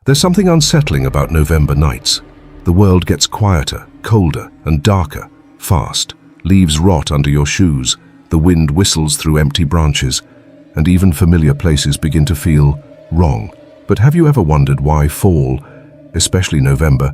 There's something unsettling about November nights. The world gets quieter, colder, and darker, fast. Leaves rot under your shoes, the wind whistles through empty branches, and even familiar places begin to feel wrong. But have you ever wondered why fall, especially November,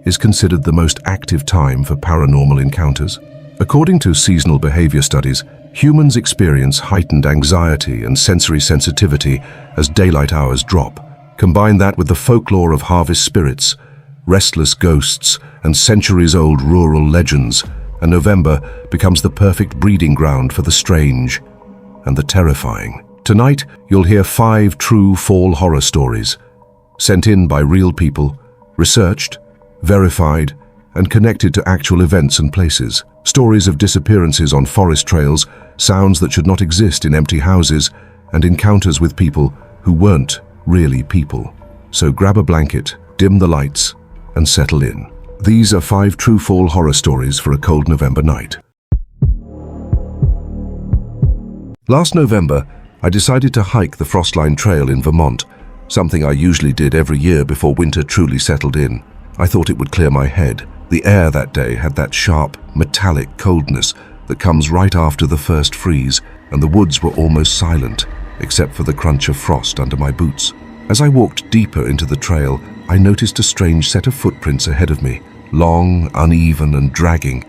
is considered the most active time for paranormal encounters? According to seasonal behavior studies, humans experience heightened anxiety and sensory sensitivity as daylight hours drop. Combine that with the folklore of harvest spirits, restless ghosts, and centuries-old rural legends, and November becomes the perfect breeding ground for the strange and the terrifying. Tonight, you'll hear 5 true fall horror stories, sent in by real people, researched, verified, and connected to actual events and places. Stories of disappearances on forest trails, sounds that should not exist in empty houses, and encounters with people who weren't really people. So grab a blanket, dim the lights, and settle in. These are 5 true fall horror stories for a cold November night. Last November, I decided to hike the Frostline Trail in Vermont, something I usually did every year before winter truly settled in. I thought it would clear my head. The air that day had that sharp, metallic coldness that comes right after the first freeze, and the woods were almost silent, except for the crunch of frost under my boots. As I walked deeper into the trail, I noticed a strange set of footprints ahead of me, long, uneven, and dragging,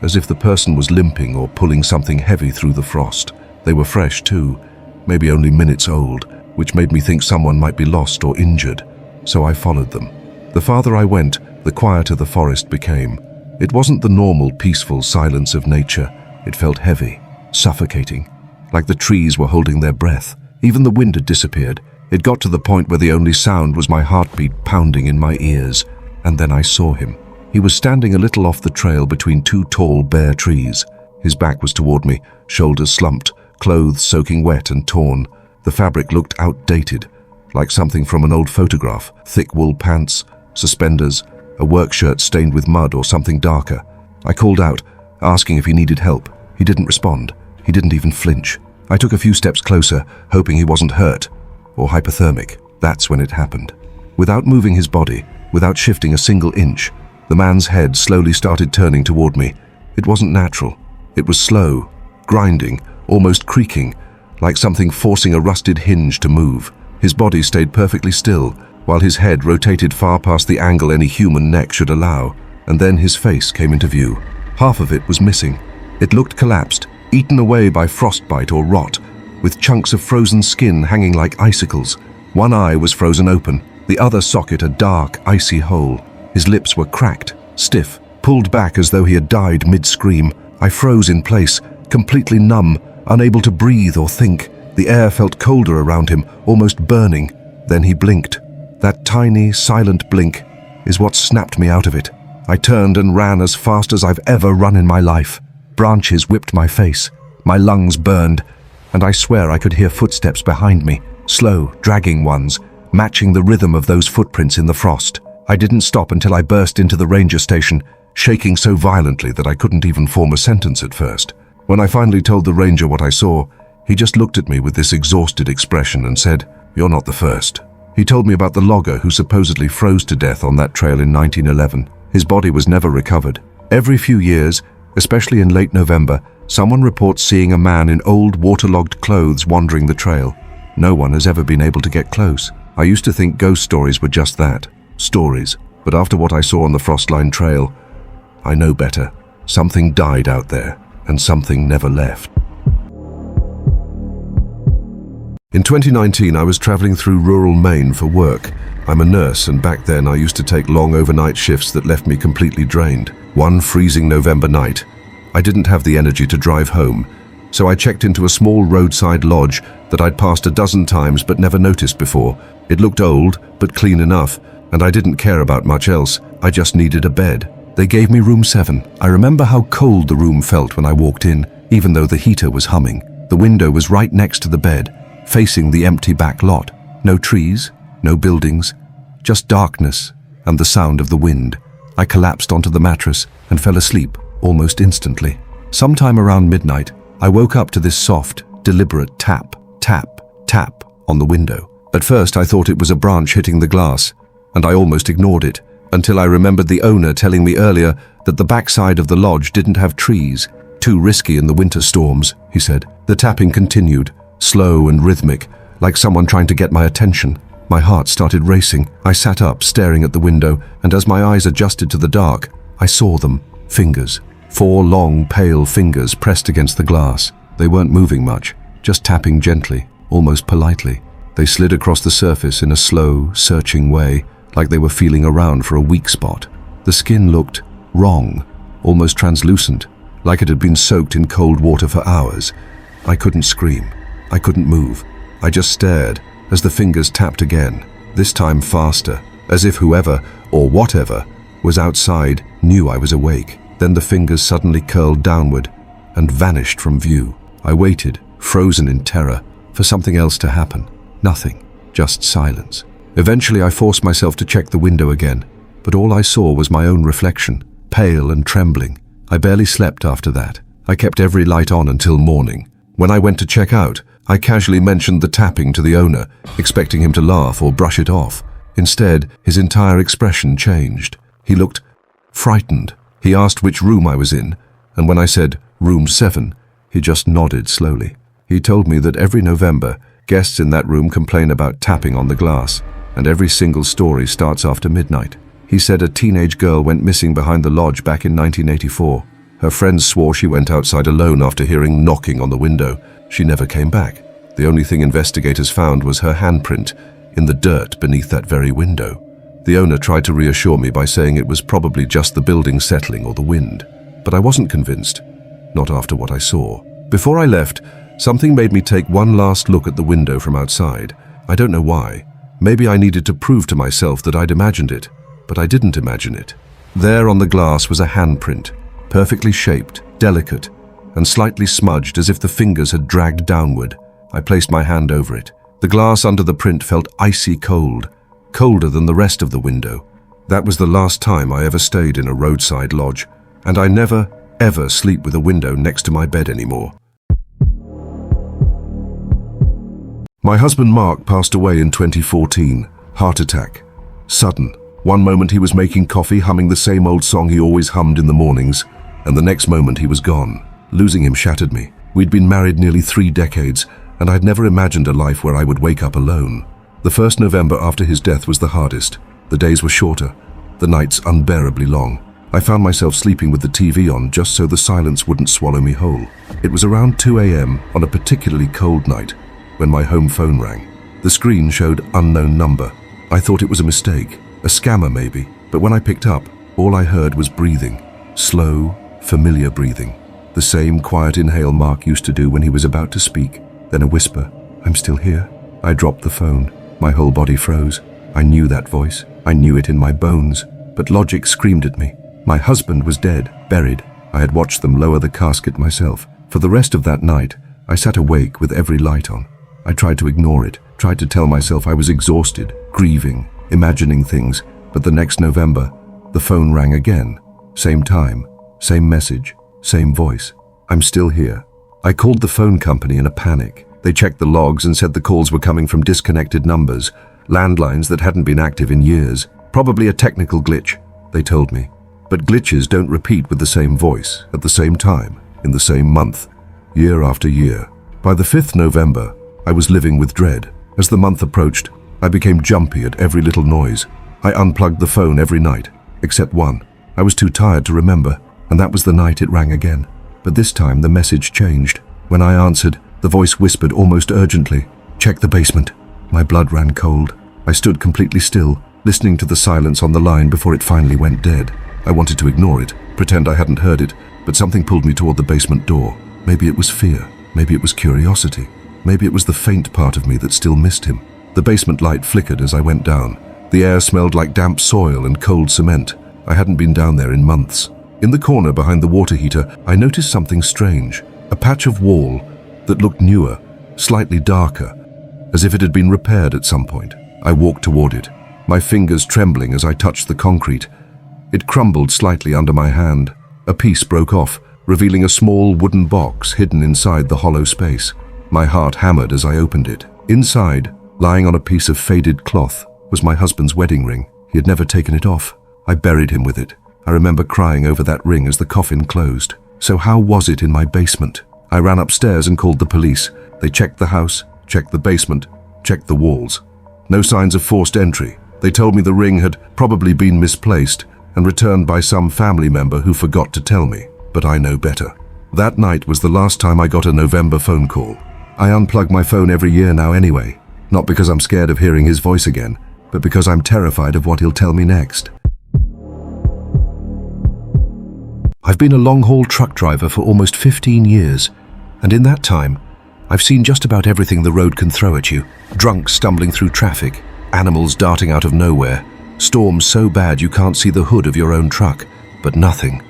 as if the person was limping or pulling something heavy through the frost. They were fresh too, maybe only minutes old, which made me think someone might be lost or injured, so I followed them. The farther I went, the quieter the forest became. It wasn't the normal, peaceful silence of nature. It felt heavy, suffocating, like the trees were holding their breath. Even the wind had disappeared. It got to the point where the only sound was my heartbeat pounding in my ears. And then I saw him. He was standing a little off the trail between 2 tall, bare trees. His back was toward me, shoulders slumped, clothes soaking wet and torn. The fabric looked outdated, like something from an old photograph. Thick wool pants, suspenders, a work shirt stained with mud or something darker. I called out, asking if he needed help. He didn't respond. He didn't even flinch. I took a few steps closer, hoping he wasn't hurt or hypothermic. That's when it happened. Without moving his body, without shifting a single inch, the man's head slowly started turning toward me. It wasn't natural. It was slow, grinding, almost creaking, like something forcing a rusted hinge to move. His body stayed perfectly still, while his head rotated far past the angle any human neck should allow, and then his face came into view. Half of it was missing. It looked collapsed, eaten away by frostbite or rot, with chunks of frozen skin hanging like icicles. One eye was frozen open, the other socket a dark, icy hole. His lips were cracked, stiff, pulled back as though he had died mid-scream. I froze in place, completely numb, unable to breathe or think. The air felt colder around him, almost burning. Then he blinked. That tiny, silent blink is what snapped me out of it. I turned and ran as fast as I've ever run in my life. Branches whipped my face. My lungs burned, and I swear I could hear footsteps behind me, slow, dragging ones, matching the rhythm of those footprints in the frost. I didn't stop until I burst into the ranger station, shaking so violently that I couldn't even form a sentence at first. When I finally told the ranger what I saw, he just looked at me with this exhausted expression and said, "You're not the first." He told me about the logger who supposedly froze to death on that trail in 1911. His body was never recovered. Every few years, especially in late November, someone reports seeing a man in old waterlogged clothes wandering the trail. No one has ever been able to get close. I used to think ghost stories were just that, stories. But after what I saw on the Frostline Trail, I know better. Something died out there, and something never left. In 2019, I was traveling through rural Maine for work. I'm a nurse, and back then I used to take long overnight shifts that left me completely drained. One freezing November night, I didn't have the energy to drive home, so I checked into a small roadside lodge that I'd passed a dozen times but never noticed before. It looked old, but clean enough, and I didn't care about much else. I just needed a bed. They gave me room 7. I remember how cold the room felt when I walked in, even though the heater was humming. The window was right next to the bed, facing the empty back lot. No trees, no buildings, just darkness and the sound of the wind. I collapsed onto the mattress and fell asleep almost instantly. Sometime around midnight, I woke up to this soft, deliberate tap, tap, tap on the window. At first, I thought it was a branch hitting the glass, and I almost ignored it, until I remembered the owner telling me earlier that the backside of the lodge didn't have trees. Too risky in the winter storms, he said. The tapping continued, slow and rhythmic, like someone trying to get my attention. My heart started racing. I sat up, staring at the window, and as my eyes adjusted to the dark, I saw them. Fingers. 4 long, pale fingers pressed against the glass. They weren't moving much, just tapping gently, almost politely. They slid across the surface in a slow, searching way, like they were feeling around for a weak spot. The skin looked wrong, almost translucent, like it had been soaked in cold water for hours. I couldn't scream. I couldn't move. I just stared as the fingers tapped again, this time faster, as if whoever, or whatever, was outside knew I was awake. Then the fingers suddenly curled downward and vanished from view. I waited, frozen in terror, for something else to happen. Nothing, just silence. Eventually I forced myself to check the window again, but all I saw was my own reflection, pale and trembling. I barely slept after that. I kept every light on until morning. When I went to check out, I casually mentioned the tapping to the owner, expecting him to laugh or brush it off. Instead, his entire expression changed. He looked frightened. He asked which room I was in, and when I said room 7, he just nodded slowly. He told me that every November, guests in that room complain about tapping on the glass, and every single story starts after midnight. He said a teenage girl went missing behind the lodge back in 1984. Her friends swore she went outside alone after hearing knocking on the window. She never came back. The only thing investigators found was her handprint in the dirt beneath that very window. The owner tried to reassure me by saying it was probably just the building settling or the wind. But I wasn't convinced, not after what I saw. Before I left, something made me take one last look at the window from outside. I don't know why. Maybe I needed to prove to myself that I'd imagined it, but I didn't imagine it. There on the glass was a handprint, perfectly shaped, delicate, and slightly smudged as if the fingers had dragged downward. I placed my hand over it. The glass under the print felt icy cold, colder than the rest of the window. That was the last time I ever stayed in a roadside lodge, and I never, ever sleep with a window next to my bed anymore. My husband Mark passed away in 2014, heart attack. Sudden. One moment he was making coffee, humming the same old song he always hummed in the mornings, and the next moment he was gone. Losing him shattered me. We'd been married nearly 3 decades, and I'd never imagined a life where I would wake up alone. The first November after his death was the hardest. The days were shorter, the nights unbearably long. I found myself sleeping with the TV on just so the silence wouldn't swallow me whole. It was around 2 a.m. on a particularly cold night when my home phone rang. The screen showed unknown number. I thought it was a mistake, a scammer maybe, but when I picked up, all I heard was breathing. Slow, familiar breathing. The same quiet inhale Mark used to do when he was about to speak. Then a whisper, "I'm still here." I dropped the phone. My whole body froze. I knew that voice. I knew it in my bones. But logic screamed at me. My husband was dead, buried. I had watched them lower the casket myself. For the rest of that night, I sat awake with every light on. I tried to ignore it, tried to tell myself I was exhausted, grieving, imagining things. But the next November, the phone rang again. Same time, same message, same voice. "I'm still here." I called the phone company in a panic. They checked the logs and said the calls were coming from disconnected numbers, landlines that hadn't been active in years. Probably a technical glitch, they told me. But glitches don't repeat with the same voice, at the same time, in the same month, year after year. By the 5th November, I was living with dread. As the month approached, I became jumpy at every little noise. I unplugged the phone every night, except one. I was too tired to remember, and that was the night it rang again. But this time the message changed. When I answered, the voice whispered almost urgently, "Check the basement." My blood ran cold. I stood completely still, listening to the silence on the line before it finally went dead. I wanted to ignore it, pretend I hadn't heard it, but something pulled me toward the basement door. Maybe it was fear. Maybe it was curiosity. Maybe it was the faint part of me that still missed him. The basement light flickered as I went down. The air smelled like damp soil and cold cement. I hadn't been down there in months. In the corner behind the water heater, I noticed something strange. A patch of wall that looked newer, slightly darker, as if it had been repaired at some point. I walked toward it, my fingers trembling as I touched the concrete. It crumbled slightly under my hand. A piece broke off, revealing a small wooden box hidden inside the hollow space. My heart hammered as I opened it. Inside, lying on a piece of faded cloth, was my husband's wedding ring. He had never taken it off. I buried him with it. I remember crying over that ring as the coffin closed. So how was it in my basement? I ran upstairs and called the police. They checked the house, checked the basement, checked the walls. No signs of forced entry. They told me the ring had probably been misplaced and returned by some family member who forgot to tell me. But I know better. That night was the last time I got a November phone call. I unplug my phone every year now anyway. Not because I'm scared of hearing his voice again, but because I'm terrified of what he'll tell me next. I've been a long-haul truck driver for almost 15 years, and in that time, I've seen just about everything the road can throw at you. Drunks stumbling through traffic, animals darting out of nowhere, storms so bad you can't see the hood of your own truck. But nothing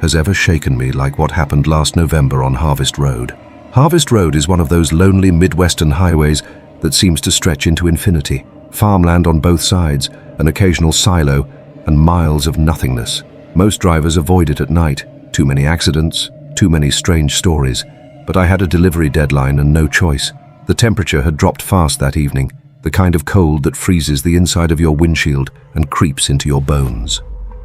has ever shaken me like what happened last November on Harvest Road. Harvest Road is one of those lonely Midwestern highways that seems to stretch into infinity. Farmland on both sides, an occasional silo, and miles of nothingness. Most drivers avoid it at night. Too many accidents, too many strange stories. But I had a delivery deadline and no choice. The temperature had dropped fast that evening, the kind of cold that freezes the inside of your windshield and creeps into your bones.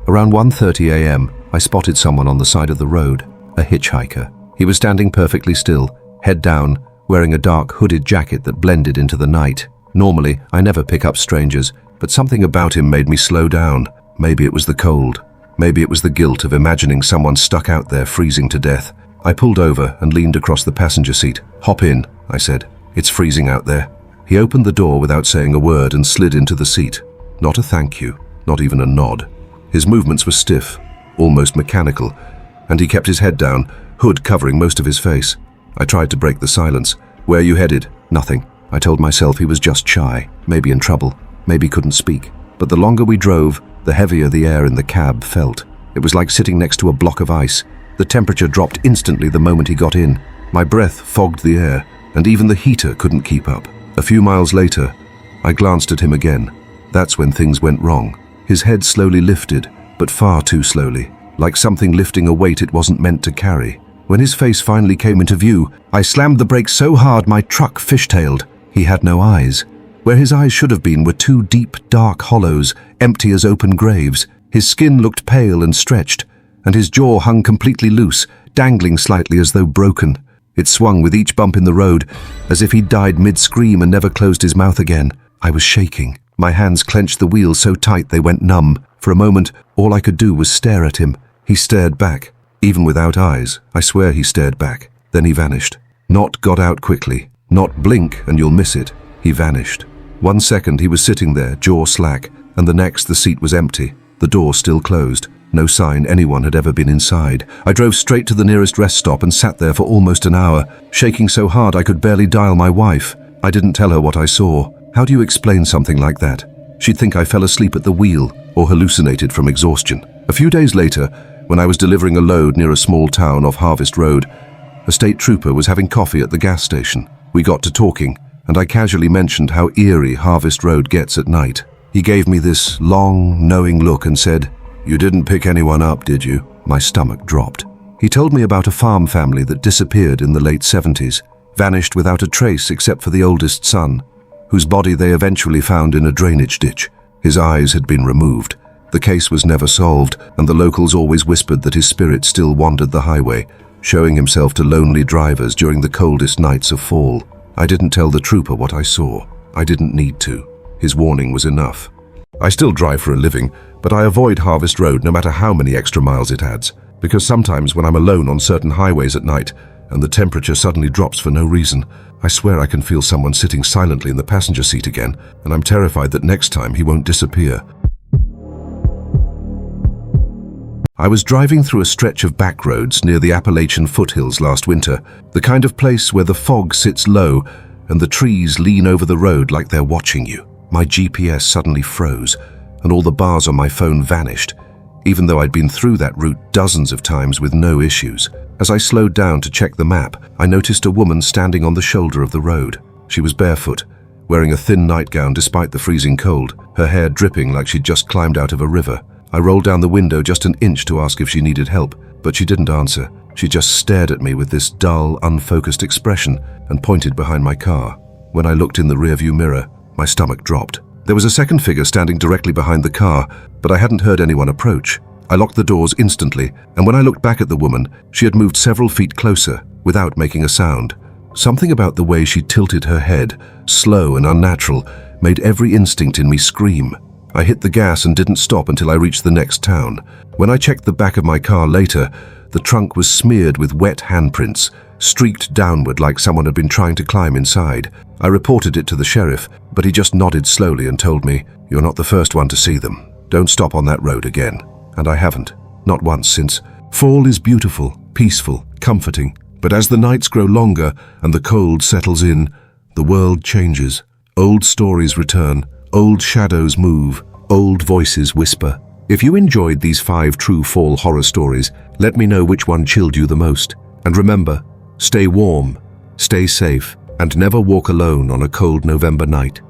Around 1:30 a.m., I spotted someone on the side of the road, a hitchhiker. He was standing perfectly still, head down, wearing a dark hooded jacket that blended into the night. Normally, I never pick up strangers, but something about him made me slow down. Maybe it was the cold. Maybe it was the guilt of imagining someone stuck out there freezing to death. I pulled over and leaned across the passenger seat. "Hop in," I said. "It's freezing out there." He opened the door without saying a word and slid into the seat. Not a thank you, not even a nod. His movements were stiff, almost mechanical, and he kept his head down, hood covering most of his face. I tried to break the silence. "Where are you headed?" "Nothing." I told myself he was just shy, maybe in trouble, maybe couldn't speak. But the longer we drove, the heavier the air in the cab felt. It was like sitting next to a block of ice. The temperature dropped instantly the moment he got in. My breath fogged the air, and even the heater couldn't keep up. A few miles later, I glanced at him again. That's when things went wrong. His head slowly lifted, but far too slowly, like something lifting a weight it wasn't meant to carry. When his face finally came into view, I slammed the brakes so hard my truck fishtailed. He had no eyes. Where his eyes should have been were two deep, dark hollows, empty as open graves. His skin looked pale and stretched, and his jaw hung completely loose, dangling slightly as though broken. It swung with each bump in the road, as if he'd died mid-scream and never closed his mouth again. I was shaking. My hands clenched the wheel so tight they went numb. For a moment, all I could do was stare at him. He stared back. Even without eyes, I swear he stared back. Then he vanished. Not got out quickly. Not blink and you'll miss it. He vanished. 1 second he was sitting there, jaw slack, and the next the seat was empty. The door still closed. No sign anyone had ever been inside. I drove straight to the nearest rest stop and sat there for almost an hour, shaking so hard I could barely dial my wife. I didn't tell her what I saw. How do you explain something like that? She'd think I fell asleep at the wheel or hallucinated from exhaustion. A few days later, when I was delivering a load near a small town off Harvest Road, a state trooper was having coffee at the gas station. We got to talking, and I casually mentioned how eerie Harvest Road gets at night. He gave me this long, knowing look and said, "You didn't pick anyone up, did you?" My stomach dropped. He told me about a farm family that disappeared in the late 70s, vanished without a trace except for the oldest son, whose body they eventually found in a drainage ditch. His eyes had been removed. The case was never solved, and the locals always whispered that his spirit still wandered the highway, showing himself to lonely drivers during the coldest nights of fall. I didn't tell the trooper what I saw. I didn't need to. His warning was enough. I still drive for a living, but I avoid Harvest Road no matter how many extra miles it adds, because sometimes when I'm alone on certain highways at night and the temperature suddenly drops for no reason, I swear I can feel someone sitting silently in the passenger seat again, and I'm terrified that next time he won't disappear. I was driving through a stretch of back roads near the Appalachian foothills last winter, the kind of place where the fog sits low and the trees lean over the road like they're watching you. My GPS suddenly froze, and all the bars on my phone vanished, even though I'd been through that route dozens of times with no issues. As I slowed down to check the map, I noticed a woman standing on the shoulder of the road. She was barefoot, wearing a thin nightgown despite the freezing cold, her hair dripping like she'd just climbed out of a river. I rolled down the window just an inch to ask if she needed help, but she didn't answer. She just stared at me with this dull, unfocused expression and pointed behind my car. When I looked in the rearview mirror, my stomach dropped. There was a second figure standing directly behind the car, but I hadn't heard anyone approach. I locked the doors instantly, and when I looked back at the woman, she had moved several feet closer, without making a sound. Something about the way she tilted her head, slow and unnatural, made every instinct in me scream. I hit the gas and didn't stop until I reached the next town. When I checked the back of my car later, the trunk was smeared with wet handprints, streaked downward like someone had been trying to climb inside. I reported it to the sheriff, but he just nodded slowly and told me, "You're not the first one to see them. Don't stop on that road again." And I haven't. Not once since. Fall is beautiful, peaceful, comforting. But as the nights grow longer and the cold settles in, the world changes. Old stories return, old shadows move, old voices whisper. If you enjoyed these 5 true fall horror stories, let me know which one chilled you the most. And remember, stay warm, stay safe, and never walk alone on a cold November night.